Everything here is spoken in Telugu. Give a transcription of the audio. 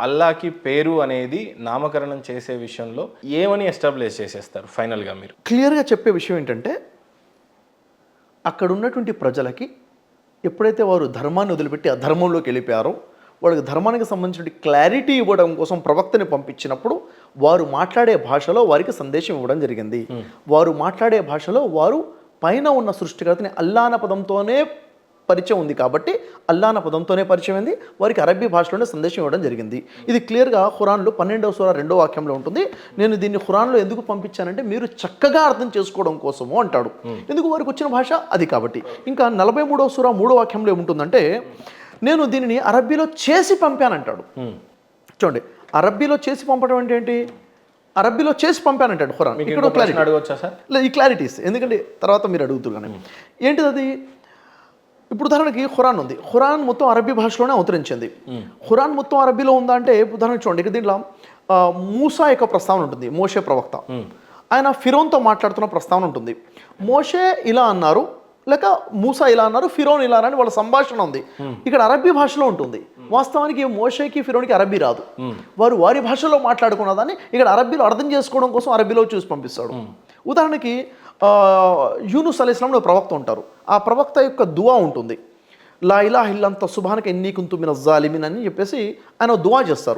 అల్లాకి పేరు అనేది నామకరణం చేసే విషయంలో ఏమని ఎస్టాబ్లిష్ చేసేస్తారు ఫైనల్గా మీరు? క్లియర్గా చెప్పే విషయం ఏంటంటే, అక్కడ ఉన్నటువంటి ప్రజలకి ఎప్పుడైతే వారు ధర్మాన్ని వదిలిపెట్టి అధర్మంలోకి వెళ్ళిపోయారో, వాళ్ళకి ధర్మానికి సంబంధించిన క్లారిటీ ఇవ్వడం కోసం ప్రవక్తని పంపించినప్పుడు వారు మాట్లాడే భాషలో వారికి సందేశం ఇవ్వడం జరిగింది. వారు మాట్లాడే భాషలో వారు పైన ఉన్న సృష్టికర్తని అల్లా అన్న పదంతోనే పరిచయం ఉంది కాబట్టి అల్లా అన్న పదంతోనే పరిచయం ఉంది, వారికి అరబ్బీ భాషలోనే సందేశం ఇవ్వడం జరిగింది. ఇది క్లియర్గా ఖురాన్లో 12వ సూరా 2వ వాక్యంలో ఉంటుంది. నేను దీన్ని ఖురాన్లో ఎందుకు పంపించానంటే మీరు చక్కగా అర్థం చేసుకోవడం కోసము అంటాడు. ఎందుకు వారికి వచ్చిన భాష అది కాబట్టి. ఇంకా 43వ సూరా 3వ వాక్యంలో ఏముంటుందంటే, నేను దీనిని అరబ్బీలో చేసి పంపానంటాడు. చూడండి, అరబ్బీలో చేసి పంపడం అంటే ఏంటి? అరబ్బీలో చేసి పంపానంటాడు ఖురాన్. ఇక్కడ క్లారిటీ అడగవచ్చా సార్? లేదు, ఈ క్లారిటీస్ ఎందుకంటే తర్వాత మీరు అడుగుతారు కానీ ఏంటిది అది. ఇప్పుడు ఉదాహరణకి ఖురాన్ ఉంది, ఖురాన్ మొత్తం అరబ్బీ భాషలోనే అవతరించింది. ఖురాన్ మొత్తం అరబ్బీలో ఉందా అంటే ఉదాహరణకు చూడండి, ఇక్కడ దీంట్లో మూసా యొక్క ప్రస్తావన ఉంటుంది, మోషే ప్రవక్త. ఆయన ఫిరోన్తో మాట్లాడుతున్న ప్రస్తావన ఉంటుంది. మోషే ఇలా అన్నారు, లేక మూసా ఇలా అన్నారు, ఫిరోన్ ఇలా అన్నారు, వాళ్ళ సంభాషణ ఉంది. ఇక్కడ అరబ్బీ భాషలో ఉంటుంది. వాస్తవానికి మోషేకి ఫిరోన్కి అరబ్బీ రాదు, వారు వారి భాషలో మాట్లాడుకున్నదాన్ని ఇక్కడ అరబ్బీలో అర్థం చేసుకోవడం కోసం అరబ్బీలో చూసి పంపిస్తాడు. ఉదాహరణకి యూనుస్ అలైహిస్సలాం ప్రవక్త ఉంటారు. ఆ ప్రవక్త యొక్క దువా ఉంటుంది, లా ఇలాహ ఇల్లంత సుబ్హానక ఇన్నీ కున్తు మినజ్ జాలిమీన్ అని చెప్పేసి ఆయన దువా చేస్తారు.